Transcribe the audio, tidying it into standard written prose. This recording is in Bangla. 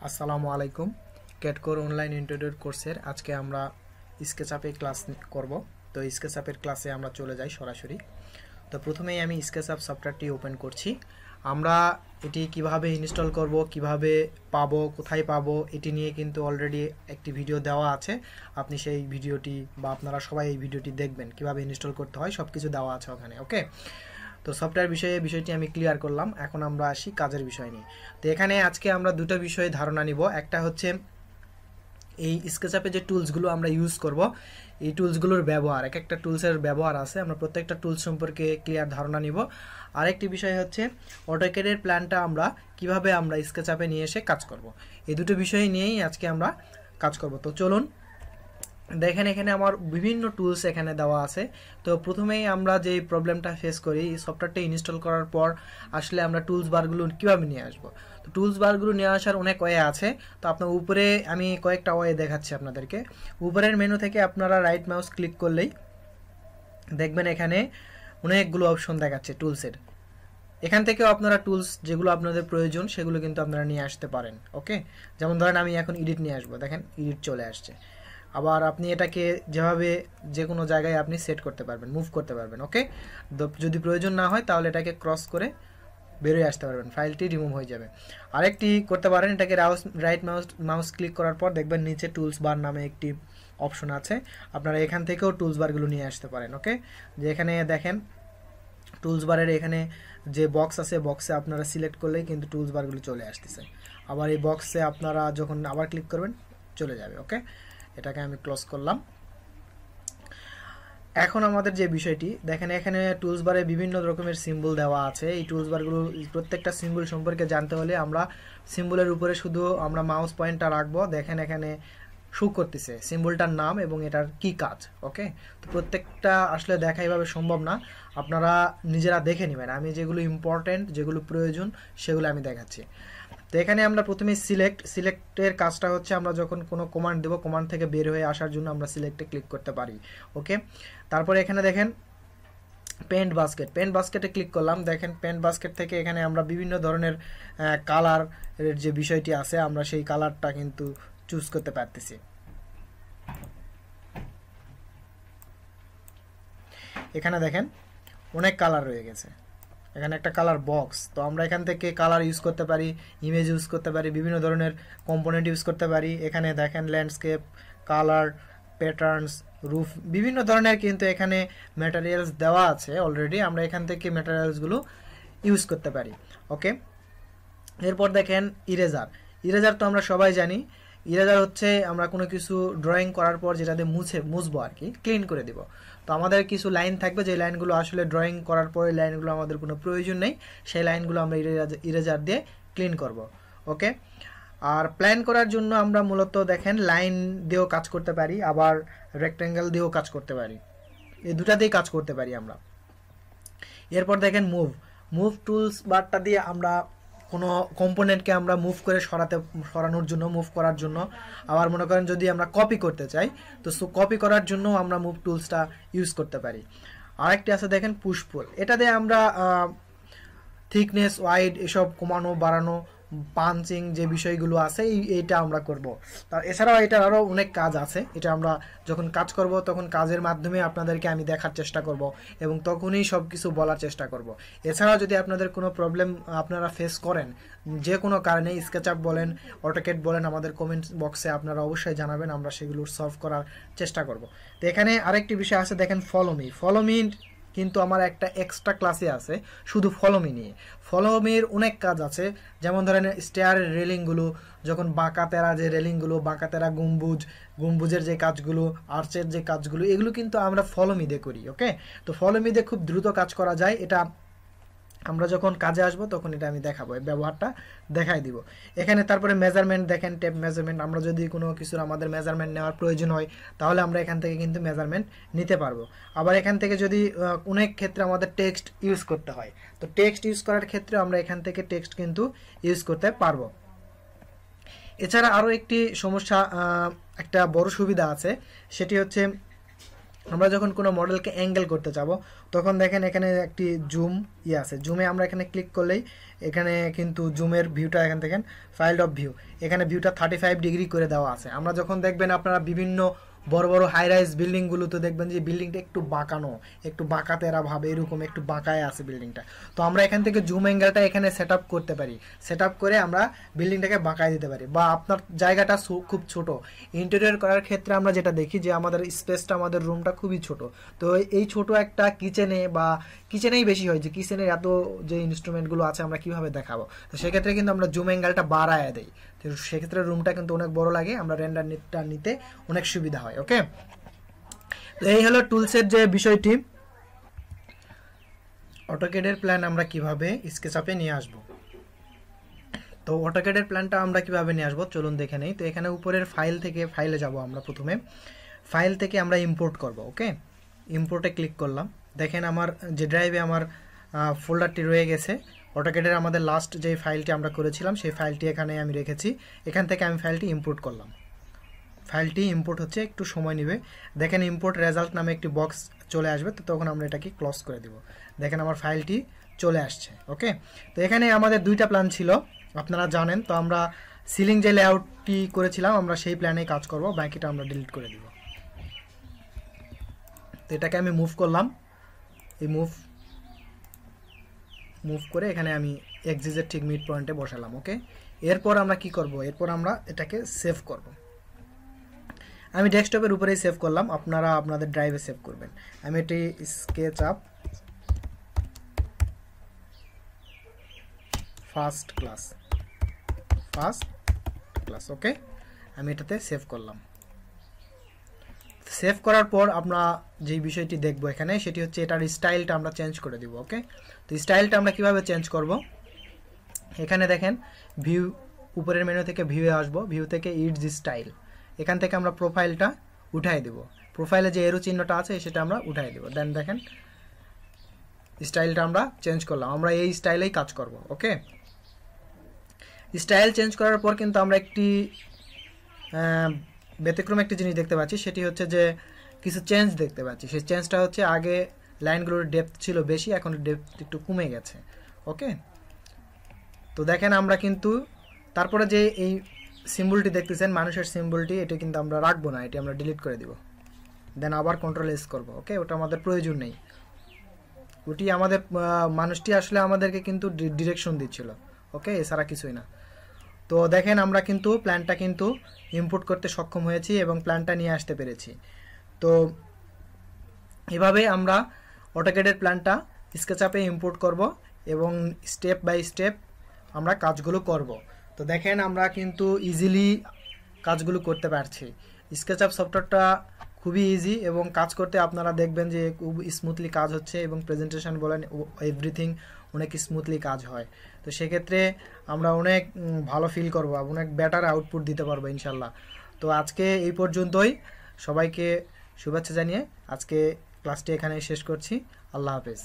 আসসালামু আলাইকুম। ক্যাটকোর অনলাইন ইন্ট্রোডিউস কোর্সের আজকে আমরা স্কেচআপে ক্লাস করব। তো স্কেচআপের ক্লাসে আমরা চলে যাই সরাসরি। তো প্রথমেই আমি স্কেচআপ সফটওয়্যারটি ওপেন করছি। আমরা এটি কিভাবে ইনস্টল করব, কিভাবে পাবো, কোথায় পাবো, এটি নিয়ে কিন্তু অলরেডি একটি ভিডিও দেওয়া আছে। আপনি সেই ভিডিওটি বা আপনারা সবাই এই ভিডিওটি দেখবেন, কিভাবে ইনস্টল করতে হয় সব কিছু দেওয়া আছে ওখানে। ওকে, তো সফটওয়্যার বিষয়টি আমি ক্লিয়ার করলাম। এখন আমরা আসি কাজের বিষয় নিয়ে। তো এখানে আজকে আমরা দুটো বিষয়ে ধারণা নিব। একটা হচ্ছে এই স্কেচআপে যে টুলসগুলো আমরা ইউজ করব, এই টুলসগুলোর ব্যবহার, এক একটা টুলসের ব্যবহার আছে, আমরা প্রত্যেকটা টুলস সম্পর্কে ক্লিয়ার ধারণা নিব। আরেকটি বিষয় হচ্ছে অটোক্যাডের প্ল্যানটা আমরা কিভাবে আমরা স্কেচআপে নিয়ে এসে কাজ করব। এই দুটো বিষয় নিয়েই আজকে আমরা কাজ করব। তো চলুন দেখেন, এখানে আমার বিভিন্ন টুলস এখানে দেওয়া আছে। তো প্রথমেই আমরা যে প্রবলেমটা ফেস করি, সফটওয়্যারটা ইনস্টল করার পর আসলে আমরা টুলস বারগুলো কীভাবে নিয়ে আসবো। তো টুলস বারগুলো নিয়ে আসার অনেক ওয়ে আছে। তো আপনার উপরে আমি কয়েকটা ওয়ে দেখাচ্ছি আপনাদেরকে। উপরের মেনু থেকে আপনারা রাইট মাউস ক্লিক করলেই দেখবেন এখানে অনেকগুলো অপশন দেখাচ্ছে টুলসের। এখান থেকেও আপনারা টুলস যেগুলো আপনাদের প্রয়োজন সেগুলো কিন্তু আপনারা নিয়ে আসতে পারেন। ওকে, যেমন ধরেন আমি এখন এডিট নিয়ে আসবো, দেখেন এডিট চলে আসছে। আবার আপনি এটাকে যেভাবে যে কোনো জায়গায় আপনি সেট করতে পারবেন, মুভ করতে পারবেন। ওকে, যদি প্রয়োজন না হয় তাহলে এটাকে ক্রস করে বেরোয় আসতে পারবেন, ফাইলটি রিমুভ হয়ে যাবে। আরেকটি করতে পারেন, এটাকে রাইট মাউস ক্লিক করার পর দেখবেন নিচে টুলস বার নামে একটি অপশন আছে, আপনারা এখান থেকেও টুলস বারগুলো নিয়ে আসতে পারেন। ওকে, যে এখানে দেখেন টুলস বারের এখানে যে বক্স আছে, বক্সে আপনারা সিলেক্ট করলেই কিন্তু টুলস বারগুলো চলে আসতেছে। আবার এই বক্সে আপনারা যখন আবার ক্লিক করবেন চলে যাবে। ওকে, এটাকে আমি ক্লোজ করলাম। এখন আমাদের যে বিষয়টি দেখেন, এখানে টুলস বারে বিভিন্ন রকমের সিম্বল দেওয়া আছে। এই টুলস বারগুলো প্রত্যেকটা সিম্বল সম্পর্কে জানতে হলে আমরা সিম্বলের উপরে শুধু আমরা মাউস পয়েন্টটা রাখবো। দেখেন এখানে শো করতেছে সিম্বলটার নাম এবং এটার কি কাজ। ওকে, তো প্রত্যেকটা আসলে দেখা এভাবে সম্ভব না, আপনারা নিজেরা দেখে নেবেন। আমি যেগুলো ইম্পর্টেন্ট, যেগুলো প্রয়োজন সেগুলো আমি দেখাচ্ছি। তো এখানে আমরা প্রথমে সিলেক্টের কাজটা হচ্ছে আমরা যখন কোনো কমান্ড দেবো, কমান্ড থেকে বের হয়ে আসার জন্য আমরা সিলেক্টে ক্লিক করতে পারি। ওকে, তারপরে এখানে দেখেন পেন্ট বাস্কেটে ক্লিক করলাম। দেখেন পেন্ট বাস্কেট থেকে এখানে আমরা বিভিন্ন ধরনের কালার যে বিষয়টি আছে, আমরা সেই কালারটা কিন্তু চুজ করতে পারতেছি। এখানে দেখেন অনেক কালার রয়ে গেছে, এখানে একটা কালার বক্স। তো আমরা এখান থেকে কালার ইউজ করতে পারি, ইমেজ ইউজ করতে পারি, বিভিন্ন ধরনের কম্পোনেন্ট ইউজ করতে পারি। এখানে দেখেন ল্যান্ডস্কেপ, কালার, প্যাটার্নস, রুফ, বিভিন্ন ধরনের কিন্তু এখানে ম্যাটেরিয়ালস দেওয়া আছে অলরেডি। আমরা এখান থেকে ম্যাটেরিয়ালসগুলো ইউজ করতে পারি। ওকে, এরপর দেখেন ইরেজার তো আমরা সবাই জানি। ইরেজার হচ্ছে আমরা কোনো কিছু ড্রয়িং করার পর যেটাতে মুছবো আর কি, ক্লিন করে দিব। তো আমাদের কিছু লাইন থাকবে যে লাইনগুলো আসলে ড্রয়িং করার পরে লাইনগুলো আমাদের কোনো প্রয়োজন নেই, সেই লাইনগুলো আমরা ইরেজার দিয়ে ক্লিন করব। ওকে, আর প্ল্যান করার জন্য আমরা মূলত দেখেন লাইন দিয়েও কাজ করতে পারি, আবার রেক্ট্যাঙ্গেল দিয়েও কাজ করতে পারি, এই দুটা দিয়েই কাজ করতে পারি আমরা। এরপর দেখেন মুভ টুলস বারটা দিয়ে আমরা কোনো কম্পোনেন্টকে আমরা সরানোর জন্য, মুভ করার জন্য, আবার মনে করেন যদি আমরা কপি করতে চাই তো কপি করার জন্য আমরা মুভ টুলসটা ইউজ করতে পারি। আরেকটি আছে দেখেন পুশ পুল, এটা দিয়ে আমরা থিকনেস, ওয়াইড এসব কমানো বাড়ানো, পাঞ্চিং যে বিষয়গুলো আছে এইটা আমরা করব। তার এছাড়াও এটার আরও অনেক কাজ আছে, এটা আমরা যখন কাজ করব তখন কাজের মাধ্যমে আপনাদেরকে আমি দেখার চেষ্টা করব এবং তখনই সব কিছু বলার চেষ্টা করব। এছাড়াও যদি আপনাদের কোনো প্রবলেম আপনারা ফেস করেন যে কোনো কারণে, স্কেচআপ বলেন, অটোক্যাড বলেন, আমাদের কমেন্ট বক্সে আপনারা অবশ্যই জানাবেন, আমরা সেগুলোর সলভ করার চেষ্টা করব। তো এখানে আরেকটি বিষয় আছে দেখেন ফলো মি কিন্তু আমার একটা এক্সট্রা ক্লাসে আছে শুধু ফলোমি নিয়ে। ফলোমির অনেক কাজ আছে, যেমন ধরেন স্টেয়ারের রেলিংগুলো, যখন বাঁকা তেরা যে রেলিংগুলো, বাঁকা তেরা গম্বুজের যে কাজগুলো, আর্চের যে কাজগুলো, এগুলো কিন্তু আমরা ফলোমি দিয়ে করি। ওকে, তো ফলোমি দিয়ে খুব দ্রুত কাজ করা যায়। এটা আমরা যখন কাজে আসবো তখন এটা আমি দেখাবো, এই ব্যবহারটা দেখাই দিব। এখানে তারপরে মেজারমেন্ট দেখেন, টেপ মেজারমেন্ট, আমরা যদি কোনো কিছুর আমাদের মেজারমেন্ট নেওয়ার প্রয়োজন হয় তাহলে আমরা এখান থেকে কিন্তু মেজারমেন্ট নিতে পারবো। আবার এখান থেকে যদি অনেক ক্ষেত্রে আমাদের টেক্সট ইউজ করতে হয়, তো টেক্সট ইউজ করার ক্ষেত্রে আমরা এখান থেকে টেক্সট কিন্তু ইউজ করতে পারবো। এছাড়া আরও একটি সমস্যা, একটা বড় সুবিধা আছে, সেটি হচ্ছে আমরা যখন কোনো মডেলকে অ্যাঙ্গেল করতে যাব তখন দেখেন এখানে একটি জুম আছে, জুমে আমরা এখানে ক্লিক করলেই এখানে কিন্তু জুমের ভিউটা এখান থেকে ফাইল অফ ভিউ, এখানে ভিউটা 35 ডিগ্রি করে দেওয়া আছে। আমরা যখন দেখবেন আপনারা বিভিন্ন বড় বড় হাই রাইজ বিল্ডিংগুলোতে দেখবেন যে বিল্ডিংটা একটু বাঁকানো, একটু বাঁকাতেরা ভাবে, এরকম একটু বাঁকায় আছে বিল্ডিংটা। তো আমরা এখান থেকে জুম অ্যাঙ্গেলটা এখানে সেট আপ করতে পারি, সেট আপ করে আমরা বিল্ডিংটাকে বাঁকায় দিতে পারি। বা আপনার জায়গাটা খুব ছোট, ইন্টেরিয়র করার ক্ষেত্রে আমরা যেটা দেখি যে আমাদের স্পেসটা, আমাদের রুমটা খুবই ছোট। তো এই ছোট একটা কিচেনে বা কিচেনেই বেশি হয় যে কিচেনের এত যে ইনস্ট্রুমেন্টগুলো আছে আমরা কিভাবে দেখাবো। তো সেক্ষেত্রে কিন্তু আমরা জুম অ্যাঙ্গেলটা বাড়ায় দেই, তো সেক্ষেত্রে রুমটা কিন্তু অনেক বড় লাগে, আমরা রেন্ডারটা নিতে অনেক সুবিধা হয়। ওকে, তো এই হলো টুলসের যে বিষয়টি। অটোক্যাডের প্ল্যান আমরা কিভাবে স্কেচআপে নিয়ে আসব, তো অটোক্যাডের প্ল্যানটা আমরা কিভাবে নিয়ে আসবো চলুন দেখে নেই। তো এখানে উপরের ফাইল থেকে ফাইলে যাব আমরা, প্রথমে ফাইল থেকে আমরা ইম্পোর্ট করব। ওকে, ইম্পোর্টে ক্লিক করলাম, দেখেন আমার যে ড্রাইভে আমার ফোল্ডারটি রয়ে গেছে, অটোক্যাডের আমাদের লাস্ট যে ফাইলটি আমরা করেছিলাম সেই ফাইলটি এখানে আমি রেখেছি। এখান থেকে আমি ফাইলটি ইম্পোর্ট করলাম, ফাইলটি ইম্পোর্ট হচ্ছে, একটু সময় নেবে। দেখেন ইম্পোর্ট রেজাল্ট নামে একটি বক্স চলে আসবে, তো তখন আমরা এটাকে ক্লোজ করে দেব। দেখেন আমার ফাইলটি চলে আসছে। ওকে, তো এখানে আমাদের দুইটা প্ল্যান ছিল আপনারা জানেন। তো আমরা সিলিং যে লেআউটটি করেছিলাম আমরা সেই প্ল্যানেই কাজ করব, বাকিটা আমরা ডিলিট করে দিব। তো এটাকে আমি মুভ করলাম, এই মুভ করে এখানে আমি এক্সিসের ঠিক মিড পয়েন্টে বসালাম। ওকে, এরপর আমরা কি করব, এরপর আমরা এটাকে সেভ করব। আমি ডেস্কটপের উপরেই সেভ করলাম, আপনারা আপনাদের ড্রাইভে সেভ করবেন। আমি এটি স্কেচআপ ফার্স্ট ক্লাস। ওকে, আমি এটাতে সেভ করলাম। সেভ করার পর আমরা যেই বিষয়টি দেখব এখানে সেটি হচ্ছে এটার স্টাইলটা আমরা চেঞ্জ করে দিব। ওকে, তো স্টাইলটা আমরা কিভাবে চেঞ্জ করব, এখানে দেখেন ভিউ, উপরের মেনু থেকে ভিউয়ে আসবো, ভিউ থেকে ইটস স্টাইল, এখান থেকে আমরা প্রোফাইলটা উঠাই দেব। প্রোফাইলে যে এরো চিহ্নটা আছে সেটা আমরা উঠাই দেব। দেন দেখেন স্টাইলটা আমরা চেঞ্জ করলাম, আমরা এই স্টাইলেই কাজ করব। ওকে, স্টাইল চেঞ্জ করার পর কিন্তু আমরা একটি ব্যতিক্রম একটি জিনিস দেখতে পাচ্ছি, সেটি হচ্ছে যে কিছু চেঞ্জ দেখতে পাচ্ছি। সেই চেঞ্জটা হচ্ছে আগে লাইনগুলোর ডেপথ ছিল বেশি, এখন ডেপথ একটু কমে গেছে। ওকে, তো দেখেন আমরা কিন্তু তারপরে যে এই সিম্বলটি দেখতেছেন মানুষের সিম্বলটি, এটা কিন্তু আমরা রাখবো না, এটি আমরা ডিলিট করে দিব। দেন আবার কন্ট্রোল এস করব। ওকে, ওটা আমাদের প্রয়োজন নেই, ওটি আমাদের মানুষটি আসলে আমাদেরকে কিন্তু ডিরেকশন দিচ্ছিল। ওকে, এছাড়া কিছুই না। তো দেখেন আমরা কিন্তু প্ল্যানটা কিন্তু ইম্পোর্ট করতে সক্ষম হয়েছি এবং প্ল্যানটা নিয়ে আসতে পেরেছি। তো এভাবে আমরা অটোক্যাডের প্ল্যানটা স্কেচআপে ইম্পোর্ট করব এবং স্টেপ বাই স্টেপ আমরা কাজগুলো করব। তো দেখেন আমরা কিন্তু ইজিলি কাজগুলো করতে পারছি। স্কেচআপ সফটওয়্যারটা খুবই ইজি এবং কাজ করতে আপনারা দেখবেন যে খুব স্মুথলি কাজ হচ্ছে এবং প্রেজেন্টেশন বলেন এভরিথিং অনেক স্মুথলি কাজ হয়। তো সেক্ষেত্রে আমরা অনেক ভালো ফিল করব, অনেক বেটার আউটপুট দিতে পারবো ইনশাল্লাহ। তো আজকে এই পর্যন্তই, সবাইকে শুভেচ্ছা জানিয়ে আজকে ক্লাসটি এখানে শেষ করছি। আল্লাহ হাফেজ।